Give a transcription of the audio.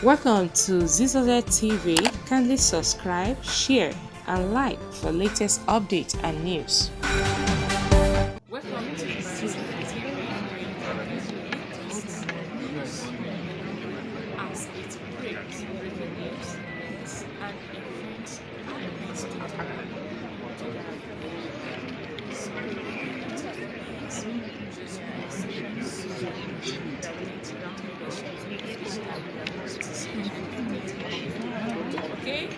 Welcome to ZZZ TV. Kindly subscribe, share, and like for latest updates and news. Welcome to ZZZ TV. As it breaks breaking news, events, and events happens to okay?